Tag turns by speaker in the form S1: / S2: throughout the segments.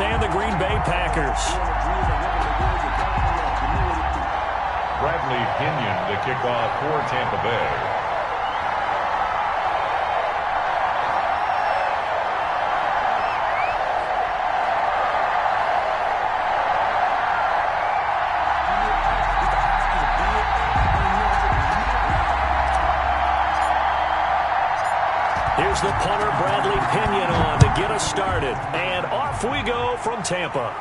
S1: And the Green Bay Packers.
S2: Bradley Pinion to kick off for Tampa Bay.
S1: Here's the punter, Bradley Pinion, on to get us started. And off we go from Tampa.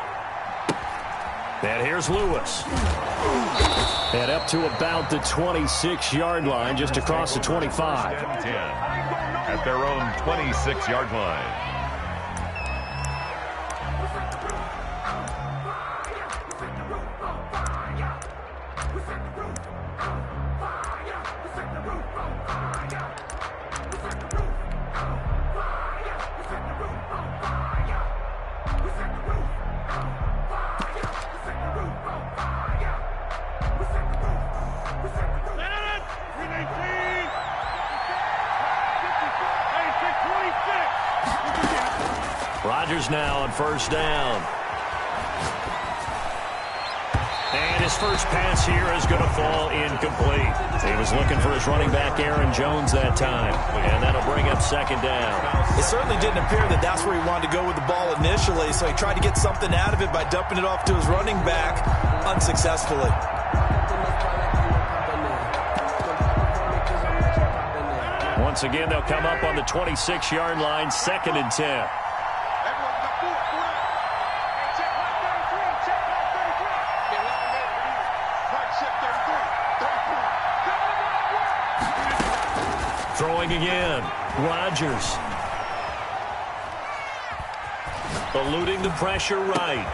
S1: And here's Lewis. And up to about the 26-yard line, just across the 25.
S2: 10 at their own 26-yard line.
S1: Rodgers now on first down. And his first pass here is going to fall incomplete. He was looking for his running back, Aaron Jones, that time. And that'll bring up second down.
S3: It certainly didn't appear that that's where he wanted to go with the ball initially, so he tried to get something out of it by dumping it off to his running back unsuccessfully.
S1: Once again, they'll come up on the 26-yard line, 2nd and 10. Throwing again, Rodgers. Eluding the pressure right.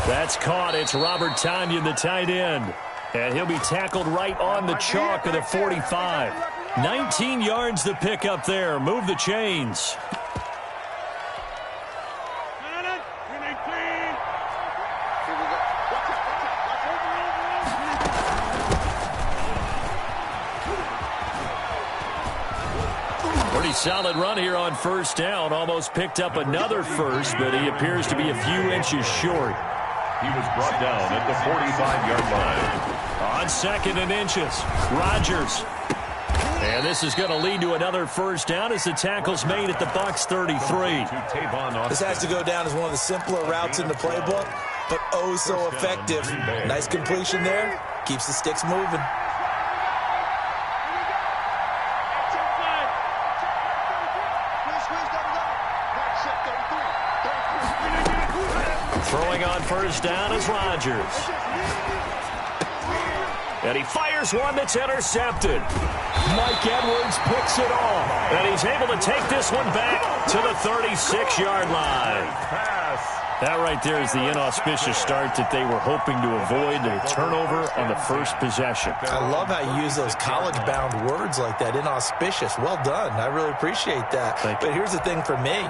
S1: That's caught. It's Robert Tonyan, the tight end. And he'll be tackled right on the chalk of the 45. 19 yards to pick up there. Move the chains. Pretty solid run here on first down. Almost picked up another first, but he appears to be a few inches short.
S2: He was brought down at the 45-yard line.
S1: On 2nd and inches, Rodgers. And this is going to lead to another first down as the tackle's made at the Bucs 33.
S3: This has to go down as one of the simpler routes in the playbook, but oh so effective. Nice completion there. Keeps the sticks moving.
S1: Throwing on first down is Rodgers. And he fires one that's intercepted. Mike Edwards picks it off. And he's able to take this one back to the 36-yard line. That right there is the inauspicious start that they were hoping to avoid, a turnover on the first possession.
S3: I love how you use those college-bound words like that, inauspicious. Well done. I really appreciate that. But here's the thing for me.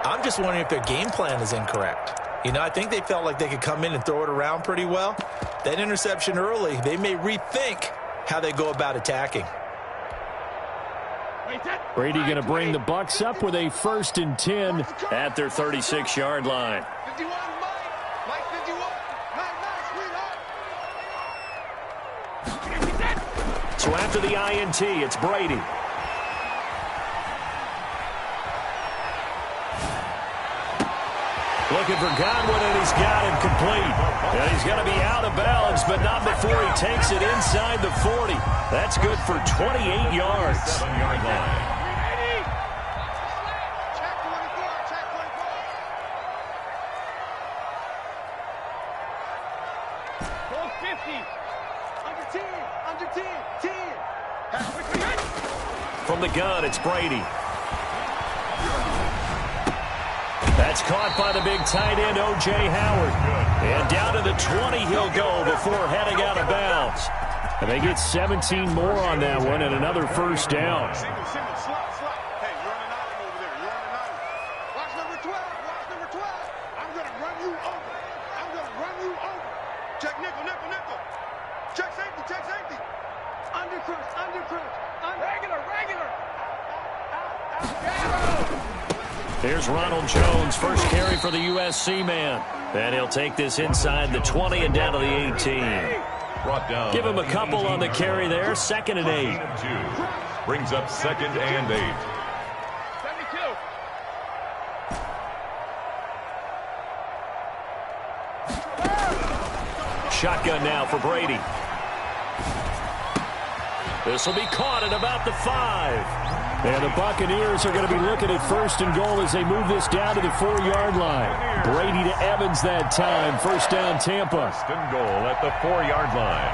S3: I'm just wondering if their game plan is incorrect. You know, I think they felt like they could come in and throw it around pretty well. That interception early, they may rethink how they go about attacking.
S1: Brady going to bring the Bucs up with a 1st and 10 at their 36-yard line. So after the INT, it's Brady. Looking for Godwin, and he's got him complete. And he's going to be out of bounds, but not before he takes it inside the 40. That's good for 28 yards.
S2: 7-yard line.
S1: From the gun, it's Brady. That's caught by the big tight end, O.J. Howard. And down to the 20 he'll go before heading out of bounds. And they get 17 more on that one and another first down.
S4: Single, slot. Hey, you're on an island over there. You're on an island. Watch number 12. I'm going to run you over. Check nickel. Check safety. Under crunch. Regular.
S1: Here's Ronald Jones, first carry for the USC man. And he'll take this inside the 20 and down to the 18.
S2: Brought down.
S1: Give him a couple on the carry there, 2nd and 8.
S2: Brings up 2nd and 8.
S1: Shotgun now for Brady. This will be caught at about the 5. And the Buccaneers are going to be looking at 1st and goal as they move this down to the 4-yard line. Brady to Evans that time. 1st down, Tampa.
S2: 1st and goal at the 4-yard line.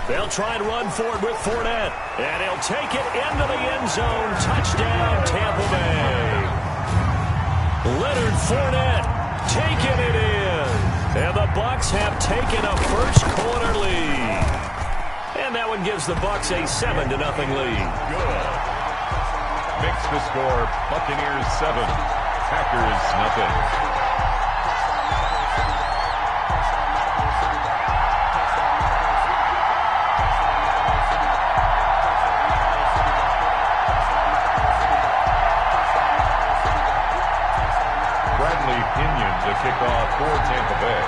S1: They'll try and run for it with Fournette. And he'll take it into the end zone. Touchdown, Tampa Bay. Leonard Fournette taking it in. And the Bucs have taken a first-quarter lead. And that one gives the Bucs a 7-0 lead.
S2: Good. Makes the score Buccaneers 7, Packers nothing. To kick off for Tampa Bay.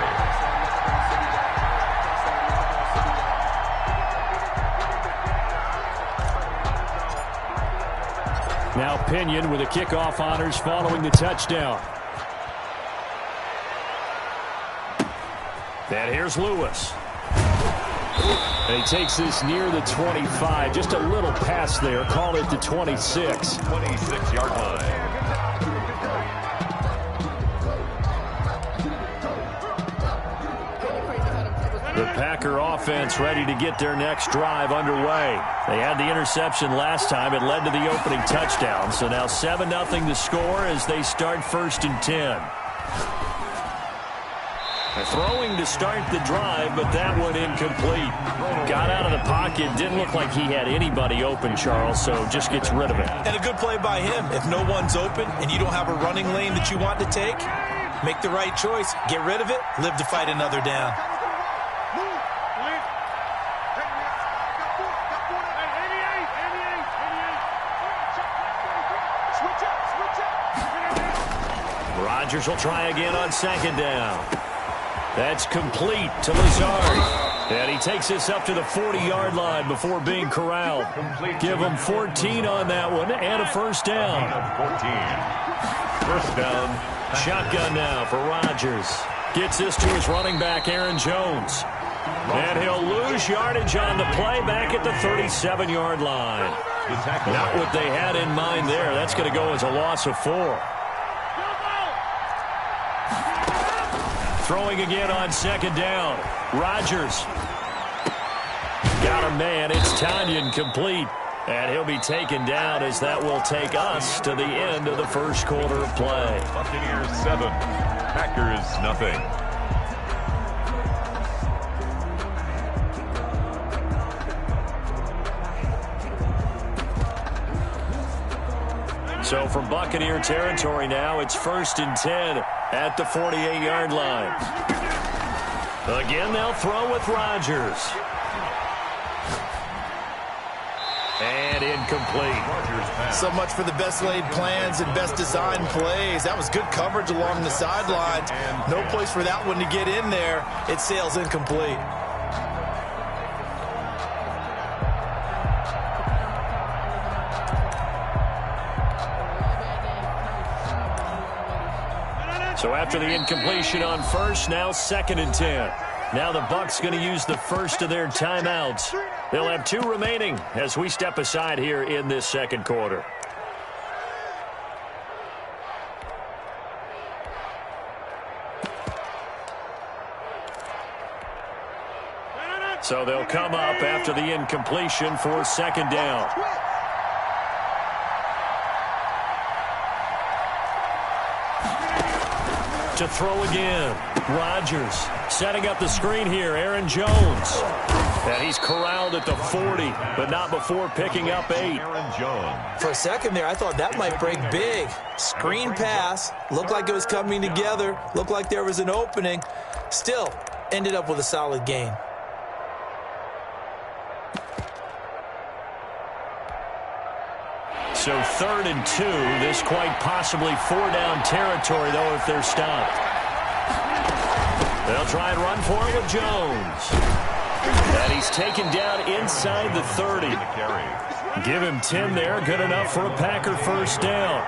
S1: Now Pinion with the kickoff honors following the touchdown. And here's Lewis. And he takes this near the 25. Just a little pass there. Call it the 26.
S2: 26-yard line.
S1: The Packer offense ready to get their next drive underway. They had the interception last time. It led to the opening touchdown. So now 7-0 the score as they start 1st and 10. Throwing to start the drive, but that one incomplete. Got out of the pocket. Didn't look like he had anybody open, Charles, so just gets rid of it.
S3: And a good play by him. If no one's open and you don't have a running lane that you want to take, make the right choice. Get rid of it. Live to fight another down.
S1: Rodgers will try again on 2nd down. That's complete to Lazard. And he takes this up to the 40-yard line before being corralled. Give him 14 on that one and a 1st down.
S2: 14. 1st down.
S1: Shotgun now for Rodgers. Gets this to his running back, Aaron Jones. And he'll lose yardage on the play back at the 37-yard line. Not what they had in mind there. That's going to go as a loss of 4. Throwing again on 2nd down. Rodgers. Got a man. It's Tanyan complete. And he'll be taken down as that will take us to the end of the 1st quarter of play.
S2: Buccaneers 7, Packers nothing.
S1: So from Buccaneer territory now, it's 1st and 10 at the 48-yard line. Again, they'll throw with Rodgers. And incomplete.
S3: So much for the best laid plans and best designed plays. That was good coverage along the sidelines. No place for that one to get in there. It sails incomplete.
S1: So after the incompletion on 1st, now 2nd and 10. Now the Bucs going to use the first of their timeouts. They'll have 2 remaining as we step aside here in this 2nd quarter. So they'll come up after the incompletion for 2nd down. To throw again. Rodgers setting up the screen here. Aaron Jones. And he's corralled at the 40, but not before picking up 8.
S2: Aaron Jones.
S3: For a second there, I thought that might break big. Screen pass. Looked like it was coming together. Looked like there was an opening. Still, ended up with a solid gain.
S1: So 3rd and 2. This quite possibly 4-down territory, though, if they're stopped. They'll try and run for it with Jones. And he's taken down inside the 30. Give him 10 there. Good enough for a Packer first down.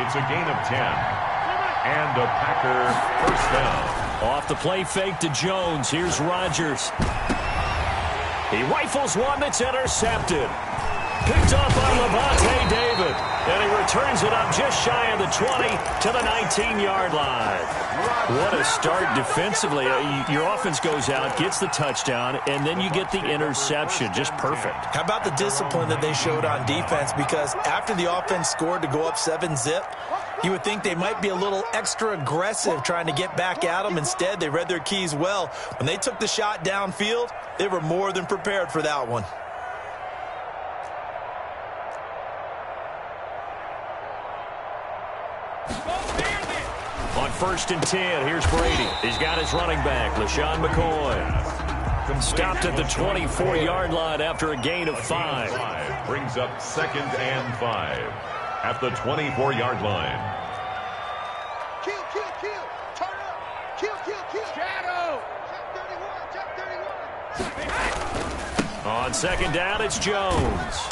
S2: It's a gain of 10. And a Packer first down.
S1: Off the play fake to Jones. Here's Rodgers. He rifles one that's intercepted. Picked off by Levante David. And he returns it up just shy of the 20 to the 19-yard line. What a start defensively. Your offense goes out, gets the touchdown, and then you get the interception. Just perfect.
S3: How about the discipline that they showed on defense? Because after the offense scored to go up 7-zip, you would think they might be a little extra aggressive trying to get back at them. Instead, they read their keys well. When they took the shot downfield, they were more than prepared for that one.
S1: On 1st and 10, here's Brady. He's got his running back, LaShawn McCoy. Stopped at the 24-yard line after a gain of 5.
S2: Brings up 2nd and 5 at the 24-yard line.
S4: Kill, kill, kill. Turn up. Kill, kill, kill. Shadow. Check 31.
S1: On 2nd down, it's Jones.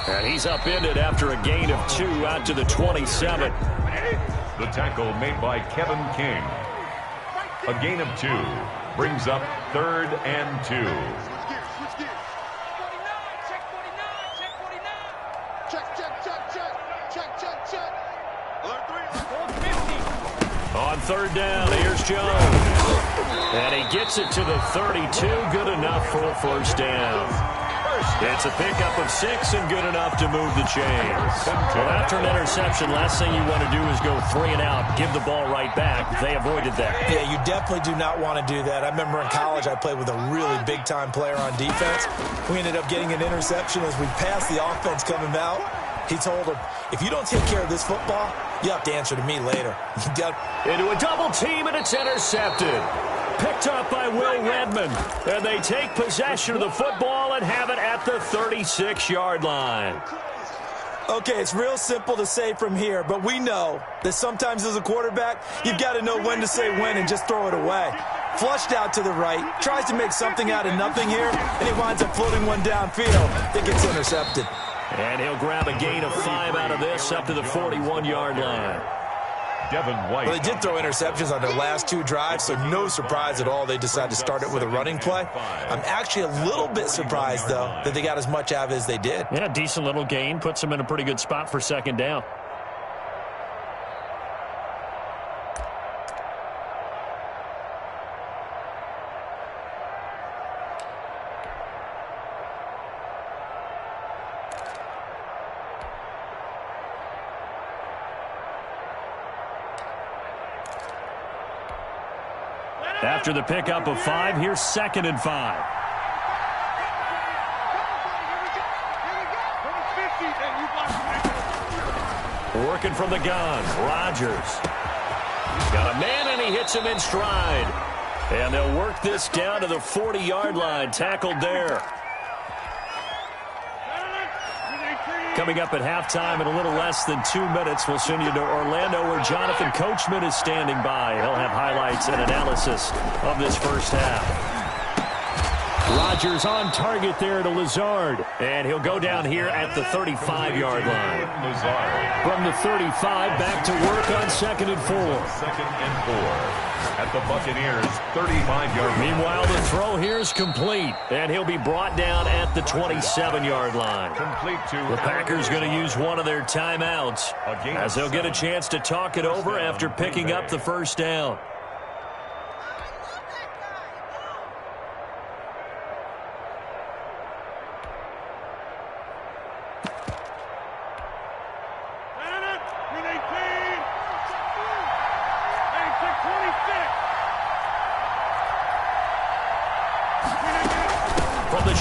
S1: And he's upended after a gain of 2 out to the 27.
S2: The tackle made by Kevin King. A gain of 2 brings up 3rd and 2.
S4: Switch gears, switch gears. 49, check 49, check 49. Check, check, check, check. Check, check, check. Alert 3, alert 50.
S1: On 3rd down, here's Jones. And he gets it to the 32. Good enough for a first down. It's a pickup of 6 and good enough to move the chains. Well, after an interception, last thing you want to do is go 3 and out, give the ball right back. They avoided that.
S3: Yeah, you definitely do not want to do that. I remember in college I played with a really big-time player on defense. We ended up getting an interception as we passed the offense coming out. He told him, if you don't take care of this football, you have to answer to me later.
S1: Into a double team, and it's intercepted. Picked up by Will Redmond. And they take possession of the football and have it at the 36-yard line.
S3: Okay, it's real simple to say from here, but we know that sometimes as a quarterback, you've got to know when to say when and just throw it away. Flushed out to the right, tries to make something out of nothing here, and he winds up floating one downfield that gets intercepted.
S1: And he'll grab a gain of 5 out of this up to the 41-yard line.
S2: Devin White.
S3: Well, they did throw interceptions on their last 2 drives, so no surprise at all they decided to start it with a running play. I'm actually a little bit surprised, though, that they got as much out of it as they did.
S1: Yeah, decent little gain. Puts them in a pretty good spot for 2nd down. After the pickup of 5, here's 2nd and 5. Working from the gun, Rodgers. Got a man, and he hits him in stride. And they'll work this down to the 40-yard line, tackled there. Coming up at halftime in a little less than 2 minutes, we'll send you to Orlando where Jonathan Coachman is standing by. He'll have highlights and analysis of this first half. Rodgers on target there to Lazard. And he'll go down here at the 35-yard line. From the 35, back to work on 2nd and 4.
S2: 2nd and 4 at the Buccaneers' 35-yard line.
S1: Meanwhile, the throw here is complete. And he'll be brought down at the 27-yard line.
S2: Complete to
S1: the Packers going to use one of their timeouts as they'll get a chance to talk it over after picking up the first down.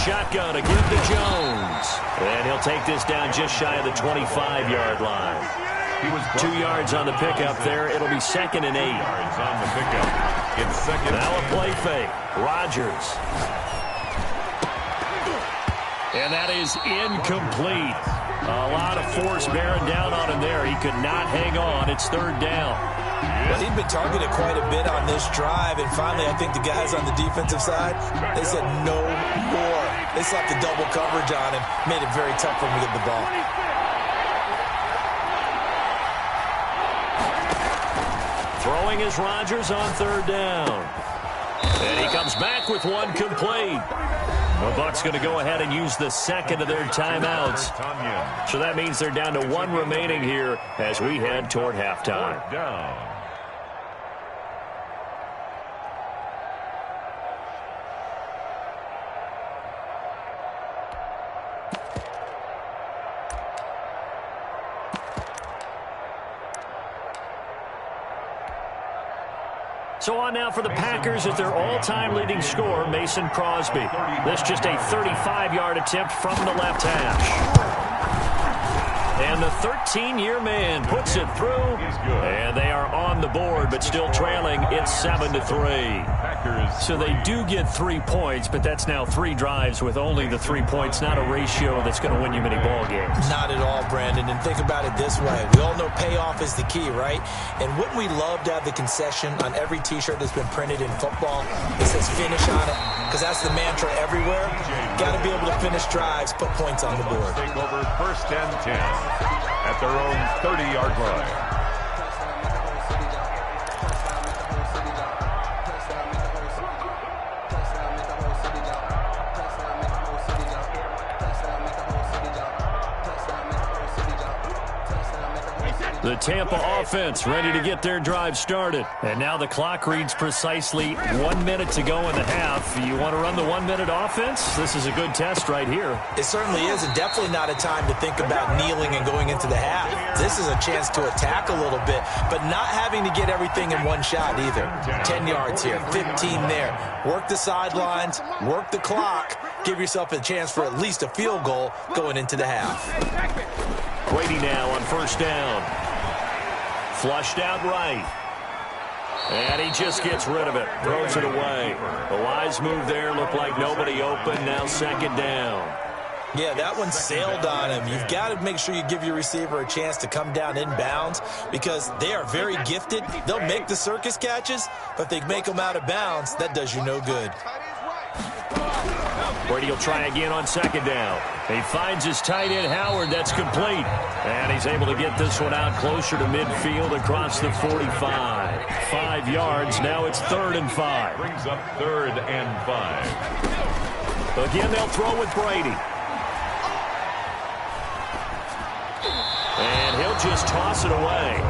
S1: Shotgun to give to Jones. And he'll take this down just shy of the 25-yard line. He was 2 yards on the pickup there. It'll be 2nd and 8.
S2: Yards on the pickup. It's 2nd.
S1: Now a play fake. Rodgers. And that is incomplete. A lot of force bearing down on him there. He could not hang on. It's third down.
S3: Well, he'd been targeted quite a bit on this drive, and finally I think the guys on the defensive side, they said no more. They slapped the double coverage on him, made it very tough for him to get the ball.
S1: Throwing is Rodgers on third down. And he comes back with one complete. The Bucs going to go ahead and use the second of their timeouts. So that means they're down to one remaining here as we head toward halftime. So on now for the Packers at their all-time leading scorer, Mason Crosby. This just a 35-yard attempt from the left hash. And the 13-year man puts it through, and they are on the board, but still trailing. It's 7-3. So they do get 3 points, but that's now 3 drives with only the 3 points, not a ratio that's going to win you many ball games.
S3: Not at all, Brandon. And think about it this way. We all know payoff is the key, right? And wouldn't we love to have the concession on every T-shirt that's been printed in football that says finish on it? Because that's the mantra everywhere. Got to be able to finish drives, put points on the board.
S2: Take over first and 10 at their own 30-yard line.
S1: The Tampa offense ready to get their drive started. And now the clock reads precisely 1 minute to go in the half. You want to run the 1 minute offense? This is a good test right here.
S3: It certainly is, and definitely not a time to think about kneeling and going into the half. This is a chance to attack a little bit, but not having to get everything in one shot either. 10 yards here, 15 there. Work the sidelines, work the clock, give yourself a chance for at least a field goal going into the half.
S1: Brady now on first down. Flushed out right. And he just gets rid of it. Throws it away. A wise move there. Looked like nobody open. Now second down.
S3: Yeah, that one sailed on him. You've got to make sure you give your receiver a chance to come down inbounds because they are very gifted. They'll make the circus catches, but if they make them out of bounds, that does you no good.
S1: Brady will try again on second down. He finds his tight end, Howard. That's complete. And he's able to get this one out closer to midfield across the 45. 5 yards. Now it's 3rd and 5.
S2: Brings up 3rd and 5.
S1: Again, they'll throw with Brady. And he'll just toss it away.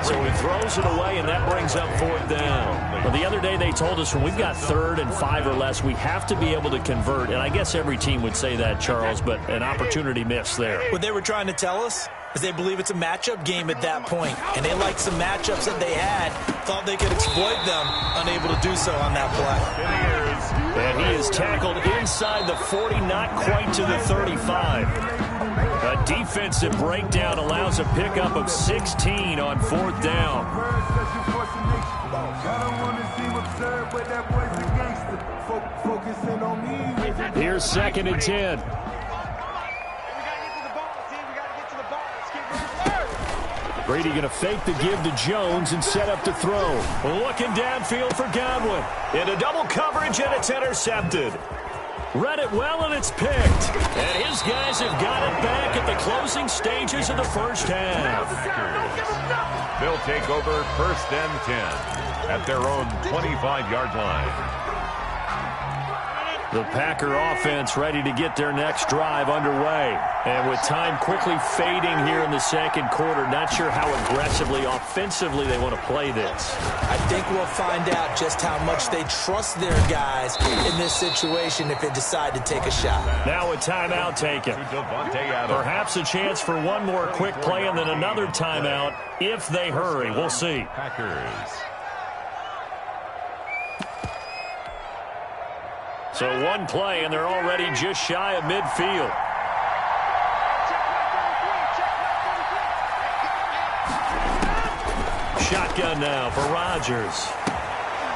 S1: So he throws it away, and that brings up 4th down. Well, the other day they told us when we've got 3rd and 5 or less, we have to be able to convert. And I guess every team would say that, Charles, but an opportunity missed there.
S3: What they were trying to tell us is they believe it's a matchup game at that point. And they liked some matchups that they had, thought they could exploit them, unable to do so on that play.
S1: And he is tackled inside the 40, not quite to the 35. A defensive breakdown allows a pickup of 16 on 4th down. Here's 2nd and 10. Brady going to fake the give to Jones and set up to throw. Looking downfield for Godwin. Into double coverage, and it's intercepted. Read it well, and it's picked. And his guys have got it back at the closing stages of the first half.
S2: They'll take over first and 10 at their own 25-yard line.
S1: The Packer offense ready to get their next drive underway. And with time quickly fading here in the second quarter, not sure how aggressively, offensively they want to play this.
S3: I think we'll find out just how much they trust their guys in this situation if they decide to take a shot.
S1: Now a timeout taken. Perhaps a chance for one more quick play and then another timeout if they hurry. We'll see.
S2: Packers.
S1: So one play, and they're already just shy of midfield. Shotgun now for Rodgers.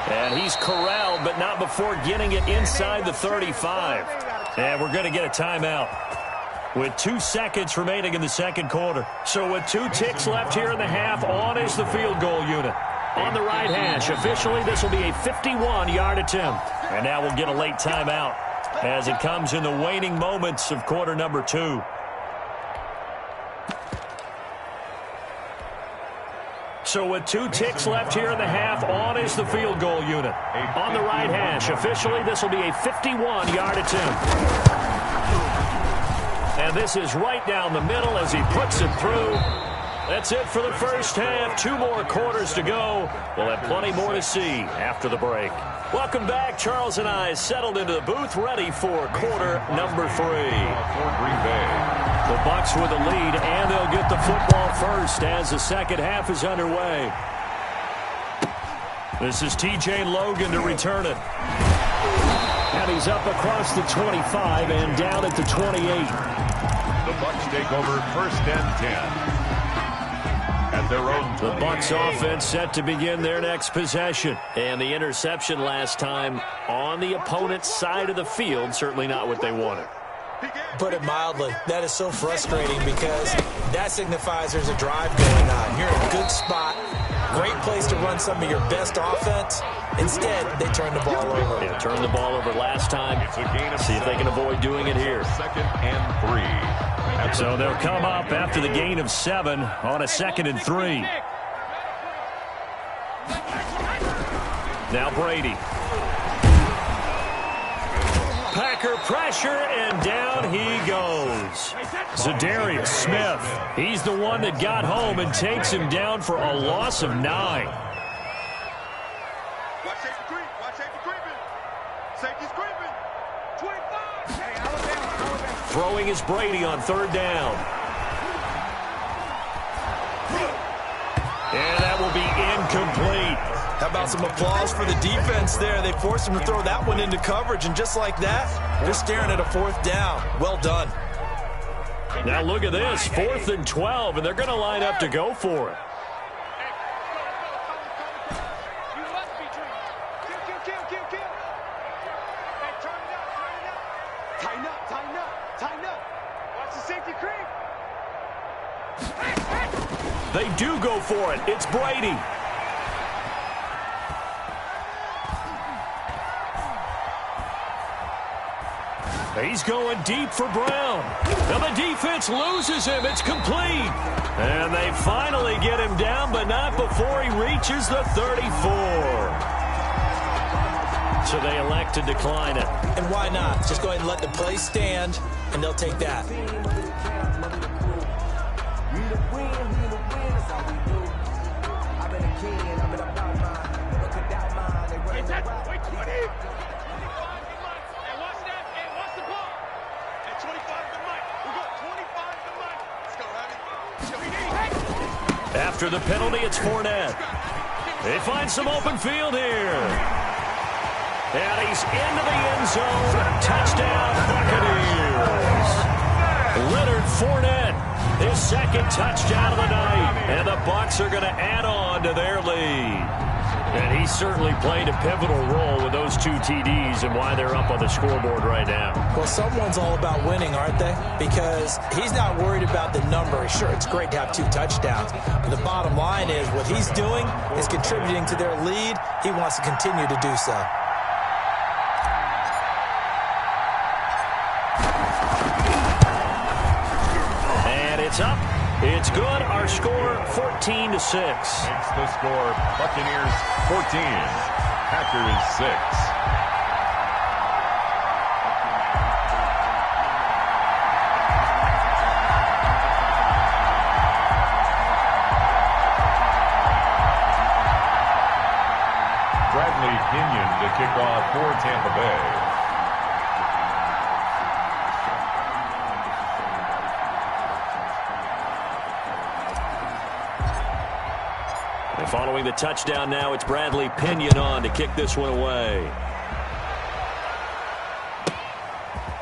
S1: And he's corralled, but not before getting it inside the 35. And we're going to get a timeout. with 2 seconds remaining in the second quarter. So with 2 ticks left here in the half, on is the field goal unit. On the right hash, officially this will be a 51-yard attempt. And now we'll get a late timeout as it comes in the waning moments of quarter number 2. So with 2 ticks left here in the half, on is the field goal unit. On the right hash, officially this will be a 51-yard attempt. And this is right down the middle as he puts it through. That's it for the first half. 2 more quarters to go. We'll have plenty more to see after the break. Welcome back. Charles and I settled into the booth, ready for quarter number 3. The Bucs with the lead, and they'll get the football first as the second half is underway. This is T.J. Logan to return it. And he's up across the 25 and down at the 28.
S2: The Bucs take over first and 10. At their own 28.
S1: The Bucs offense set to begin their next possession. And the interception last time on the opponent's side of the field, certainly not what they wanted.
S3: Put it mildly, that is so frustrating because that signifies there's a drive going on. You're in a good spot, great place to run some of your best offense. Instead, they turn the ball over.
S1: Yeah, turned the ball over last time. See if they can avoid doing it here.
S2: Second and 3.
S1: So they'll come up after the gain of 7 on a 2nd and 3. Now Brady. Packer pressure, and down he goes. Zadarius Smith. He's the one that got home and takes him down for a loss of 9.
S4: Watch safety creep. Watch safety creeping. Safety's creeping. 25. Hey, Alabama.
S1: Throwing is Brady on 3rd down. And that will be incomplete.
S3: How about some applause for the defense there? They forced him to throw that one into coverage, and just like that, they're staring at a 4th down. Well done.
S1: Now look at this, 4th and 12, and they're going to line up to go for it.
S4: You must be dreaming. Kill. Hey, turn it up. Tighten up. Watch the safety creep.
S1: They do go for it. It's Brady. He's going deep for Brown. Now the defense loses him. It's complete. And they finally get him down, but not before he reaches the 34. So they elect to decline it.
S3: And why not? Just go ahead and let the play stand, and they'll take that.
S1: After the penalty, it's Fournette. They find some open field here. And he's into the end zone. Touchdown, Buccaneers. Leonard Fournette, his 2nd touchdown of the night. And the Bucs are going to add on to their lead. And he certainly played a pivotal role with those 2 TDs and why they're up on the scoreboard right now.
S3: Well, someone's all about winning, aren't they? Because he's not worried about the number. Sure, it's great to have 2 touchdowns. But the bottom line is what he's doing is contributing to their lead. He wants to continue to do so.
S1: And it's up. It's good. Our score, 14-6.
S2: Makes the score Buccaneers 14, Packers 6. Bradley Pinion to kick off for Tampa Bay.
S1: Following the touchdown now, it's Bradley Pinion on to kick this one away.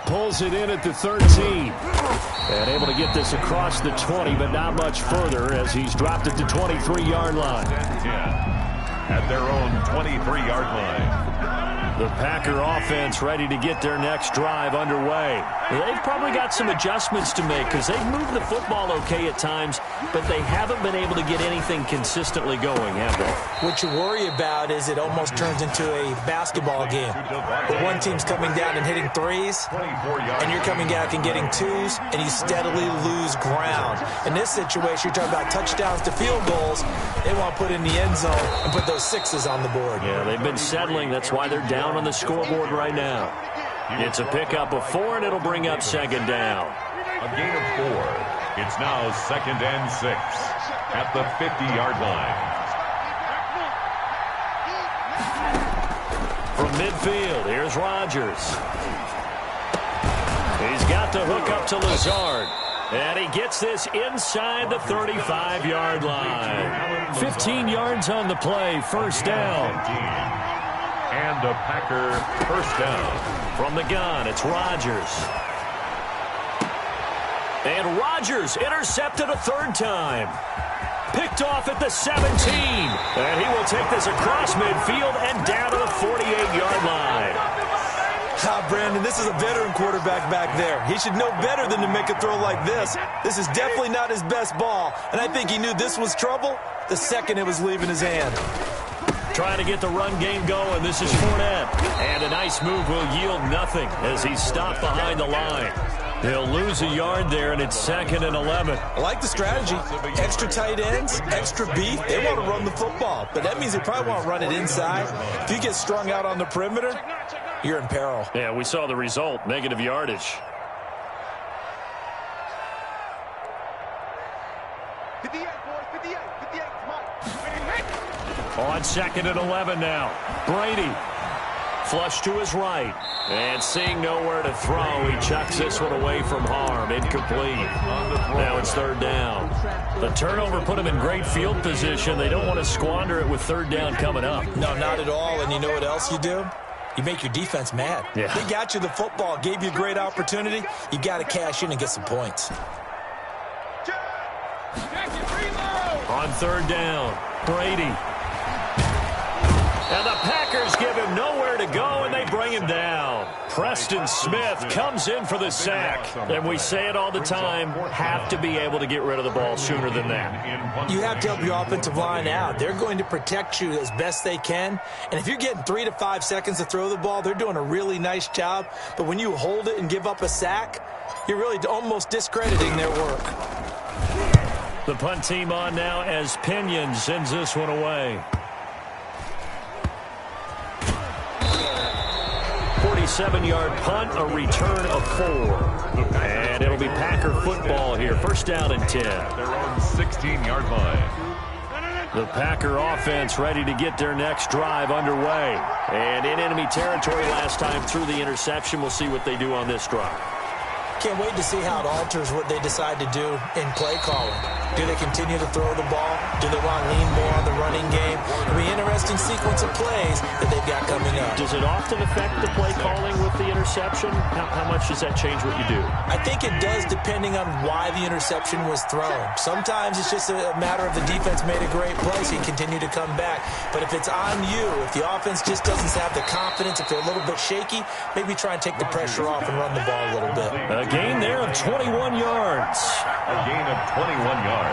S1: Pulls it in at the 13. And able to get this across the 20, but not much further as he's dropped at the 23-yard line.
S2: At their own 23-yard line.
S1: The Packer offense ready to get their next drive underway. They've probably got some adjustments to make because they've moved the football okay at times, but they haven't been able to get anything consistently going, have they?
S3: What you worry about is it almost turns into a basketball game. Where one team's coming down and hitting threes, and you're coming back and getting twos, and you steadily lose ground. In this situation, you're talking about touchdowns to field goals. They want to put in the end zone and put those sixes on the board.
S1: Yeah, they've been settling. That's why they're down on the scoreboard right now. It's a pickup of 4, and it'll bring up second down.
S2: A gain of 4. It's now 2nd and 6 at the 50-yard line.
S1: From midfield, here's Rodgers. He's got the hook up to Lazard. And he gets this inside the 35-yard line. 15 yards on the play, first down.
S2: And a Packer first down.
S1: From the gun, it's Rodgers. And Rodgers intercepted a third time. Picked off at the 17. And he will take this across midfield and down to the 48-yard line.
S3: Brandon, this is a veteran quarterback back there. He should know better than to make a throw like this. This is definitely not his best ball, and I think he knew this was trouble the second it was leaving his hand.
S1: Trying to get the run game going. This is Fournette. And a nice move will yield nothing as he's stopped behind the line. He'll lose a yard there, and it's 2nd and 11.
S3: I like the strategy. Extra tight ends, extra beef. They want to run the football, but that means they probably want to run it inside. If you get strung out on the perimeter, you're in peril.
S1: Yeah, we saw the result, negative yardage.
S4: 58, boys, 58, 58, come on.
S1: On 2nd and 11 now. Brady. Flush to his right. And seeing nowhere to throw, he chucks this one away from harm. Incomplete. Now it's 3rd down. The turnover put him in great field position. They don't want to squander it with 3rd down coming up.
S3: No, not at all. And you know what else you do? You make your defense mad.
S1: Yeah.
S3: They got you the football, gave you a great opportunity. You got to cash in and get some points.
S1: On 3rd down, Brady. And the Packers give him nowhere to go, and they bring him down. Preston Smith comes in for the sack. And we say it all the time, have to be able to get rid of the ball sooner than that.
S3: You have to help your offensive line out. They're going to protect you as best they can. And if you're getting 3 to 5 seconds to throw the ball, they're doing a really nice job. But when you hold it and give up a sack, you're really almost discrediting their work.
S1: The punt team on now as Pinion sends this one away. 47-yard punt, a return of 4. And it'll be Packer football here. First down and 10.
S2: Their own 16-yard line.
S1: The Packer offense ready to get their next drive underway. And in enemy territory last time through the interception. We'll see what they do on this drive.
S3: Can't wait to see how it alters what they decide to do in play calling. Do they continue to throw the ball? Do they want to lean more on the running game? It'll be an interesting sequence of plays that they've got coming up.
S1: Does it often affect the play calling with the interception? How much does that change what you do?
S3: I think it does depending on why the interception was thrown. Sometimes it's just a matter of the defense made a great play, so you continue to come back. But if it's on you, if the offense just doesn't have the confidence, if they're a little bit shaky, maybe try and take the pressure off and run the ball a little bit.
S1: A gain there of 21 yards.
S2: A gain of 21 yards.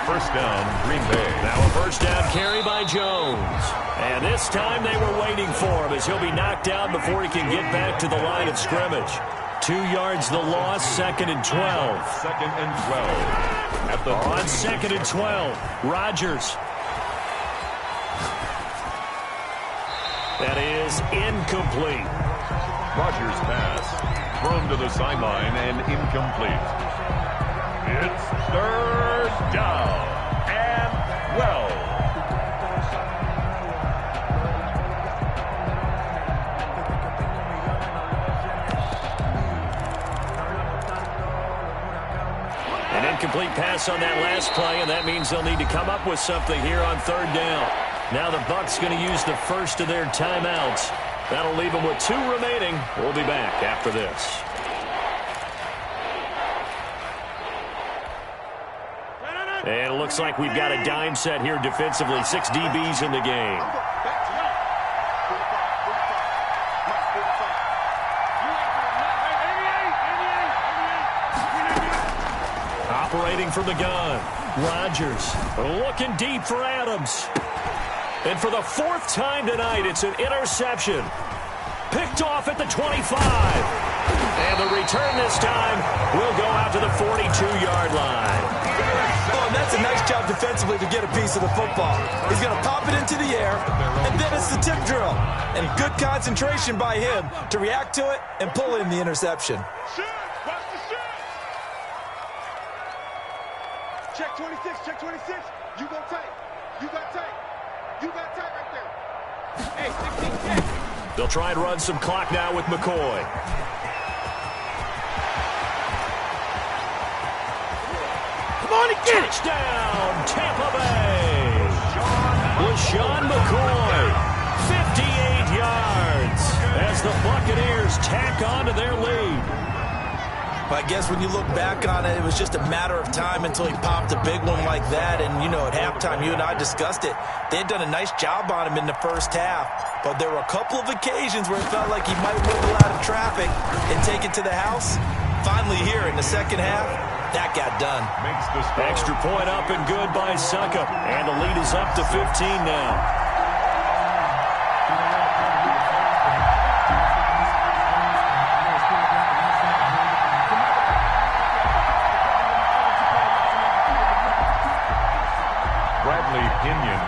S2: First down, Green Bay.
S1: Now a first down carry by Jones. And this time they were waiting for him as he'll be knocked down before he can get back to the line of scrimmage. 2 yards the loss, 2nd and 12.
S2: 2nd and 12. At the
S1: on 2nd and 12, Rodgers. That is incomplete.
S2: Rodgers' pass. Thrown to the sideline and incomplete. It's 3rd down and 12.
S1: An incomplete pass on that last play, and that means they'll need to come up with something here on 3rd down. Now the Bucs going to use the first of their timeouts. That'll leave them with 2 remaining. We'll be back after this. And it looks like we've got a dime set here defensively. 6 DBs in the game. Operating from the gun. Rodgers looking deep for Adams. And for the fourth time tonight, it's an interception. Picked off at the 25. And the return this time will go out to the 42-yard line.
S3: Oh, and that's a nice job defensively to get a piece of the football. He's going to pop it into the air, and then it's the tip drill. And good concentration by him to react to it and pull in the interception.
S4: Check 26, check 26. You go tight. You got tight. You got tight right there. Hey, 16, check.
S1: They'll try and run some clock now with McCoy.
S4: Come on and get it.
S1: Touchdown, Tampa Bay. LaShawn McCoy, 58 yards as the Buccaneers tack on to their lead.
S3: But I guess when you look back on it, it was just a matter of time until he popped a big one like that. And, you know, at halftime, you and I discussed it. They had done a nice job on him in the first half. But there were a couple of occasions where it felt like he might wiggle out of traffic and take it to the house. Finally here in the second half, that got done.
S1: Extra point up and good by Succop. And the lead is up to 15 now.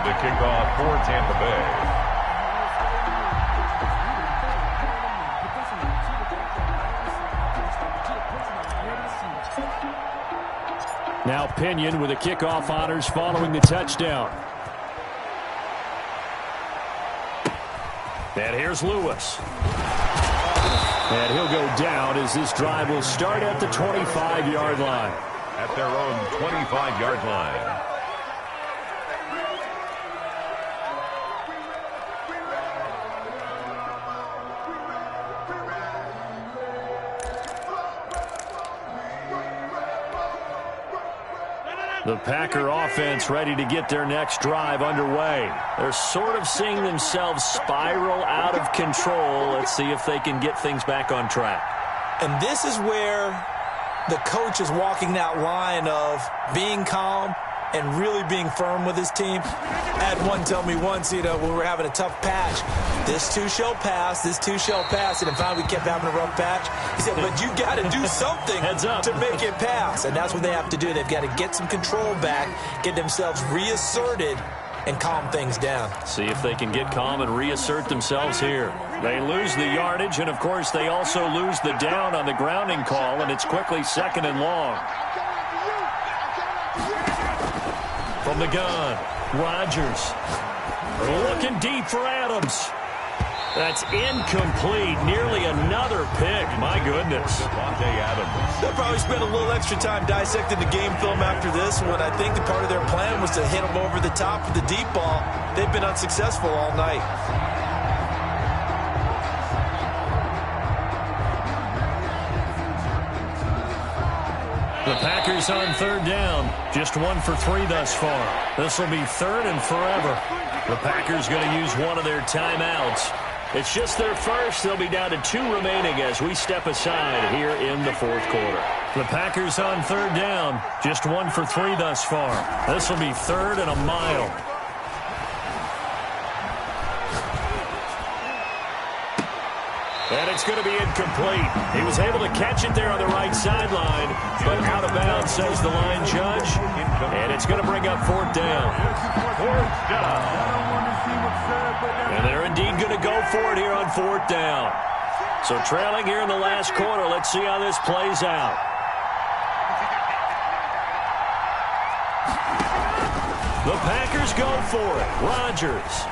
S2: To kick off for Tampa Bay.
S1: Now Pinion with the kickoff honors following the touchdown. And here's Lewis. And he'll go down as this drive will start at the 25-yard line.
S2: At their own 25-yard line.
S1: The Packer offense ready to get their next drive underway. They're sort of seeing themselves spiral out of control. Let's see if they can get things back on track.
S3: And this is where the coach is walking that line of being calm and really being firm with his team. I had one tell me once, you know, when we were having a tough patch, this too shall pass, this too shall pass. And in fact, we kept having a rough patch. He said, but you got to do something to make it pass. And that's what they have to do. They've got to get some control back, get themselves reasserted, and calm things down.
S1: See if they can get calm and reassert themselves here. They lose the yardage, and, of course, they also lose the down on the grounding call, and it's quickly second and long. From the gun, Rodgers looking deep for Adams. That's incomplete. Nearly another pick. My goodness.
S3: They'll probably spend a little extra time dissecting the game film after this one. I think the part of their plan was to hit them over the top of the deep ball. They've been unsuccessful all night.
S1: The Packers on third down. Just 1 for 3 thus far. This will be third and forever. The Packers going to use one of their timeouts. It's just their first. They'll be down to 2 remaining as we step aside here in the fourth quarter. The Packers on third down. Just 1 for 3 thus far. This will be third and a mile. And it's going to be incomplete. He was able to catch it there on the right sideline, but out of bounds, says the line judge. And it's going to bring up fourth down. And they're indeed going to go for it here on fourth down. So trailing here in the last quarter. Let's see how this plays out. The Packers go for it. Rodgers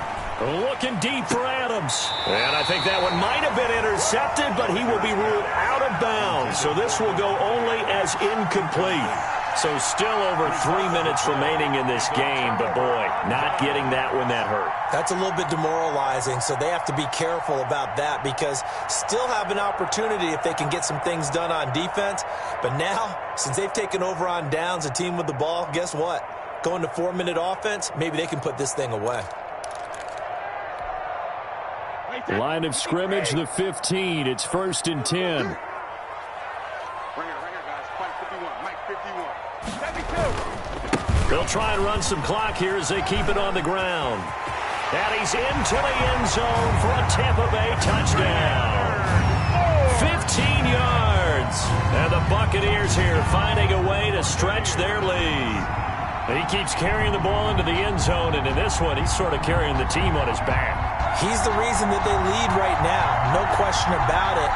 S1: looking deep for Adams. And I think that one might have been intercepted, but he will be ruled out of bounds. So this will go only as incomplete. So still over 3 minutes remaining in this game, but boy, not getting that one that hurt.
S3: That's a little bit demoralizing, so they have to be careful about that because still have an opportunity if they can get some things done on defense. But now, since they've taken over on downs, a team with the ball, guess what? Going to 4-minute offense, maybe they can put this thing away.
S1: Line of scrimmage, the 15. It's 1st and 10.
S4: Right here, guys. Mike 51.
S1: They'll try and run some clock here as they keep it on the ground. And he's into the end zone for a Tampa Bay touchdown. 15 yards. And the Buccaneers here finding a way to stretch their lead. He keeps carrying the ball into the end zone, and in this one, he's sort of carrying the team on his back.
S3: He's the reason that they lead right now. No question about it.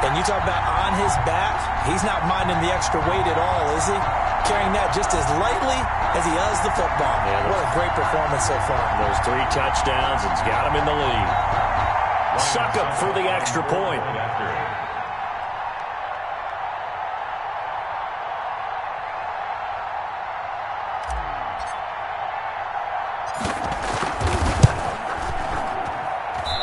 S3: And you talk about on his back, he's not minding the extra weight at all, is he? Carrying that just as lightly as he does the football. Yeah, what a great performance so far.
S1: Those 3 touchdowns, it's got him in the lead. Suck up for the extra point.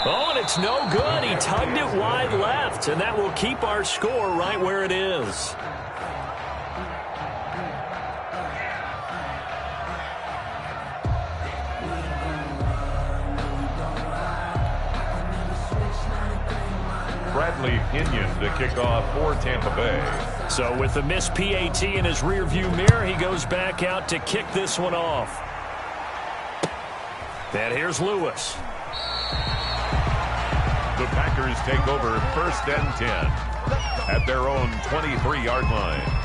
S1: Oh, and it's no good. He tugged it wide left, and that will keep our score right where it is.
S2: Bradley Pinion to kick off for Tampa Bay.
S1: So with the missed PAT in his rearview mirror, he goes back out to kick this one off. And here's Lewis.
S2: The Packers take over 1st and 10 at their own 23-yard line.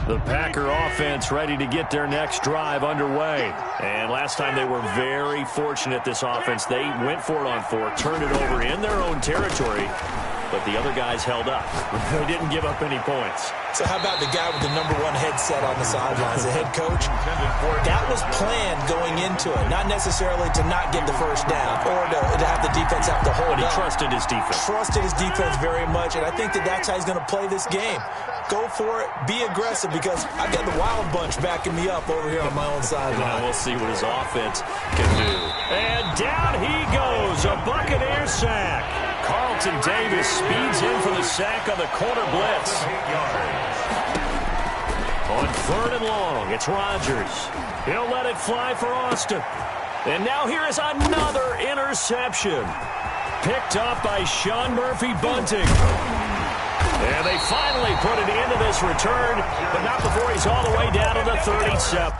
S1: The Packer offense ready to get their next drive underway. And last time they were very fortunate, this offense. They went for it on 4, turned it over in their own territory, but the other guys held up. They didn't give up any points.
S3: So how about the guy with the #1 headset on the sidelines, the head coach? That was planned going into it, not necessarily to not get the first down or to have the defense have to hold
S1: But he
S3: up.
S1: trusted his defense.
S3: Trusted his defense very much, and I think that's how he's going to play this game. Go for it. Be aggressive, because I've got the Wild Bunch backing me up over here on my own sideline.
S1: We'll see what his offense can do. And down he goes. A Buccaneer sack. Carlton Davis speeds in for the sack on the corner blitz. On 3rd and long, it's Rodgers. He'll let it fly for Austin. And now here is another interception. Picked up by Sean Murphy Bunting. And they finally put an end to this return, but not before he's all the way down to the 37.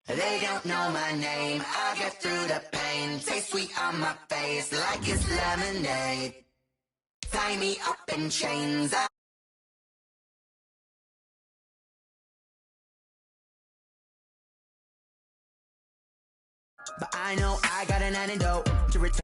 S5: They don't know my name. I get through the pain. Taste sweet on my face like it's lemonade. Tie me up in chains. But I know I got an antidote to return.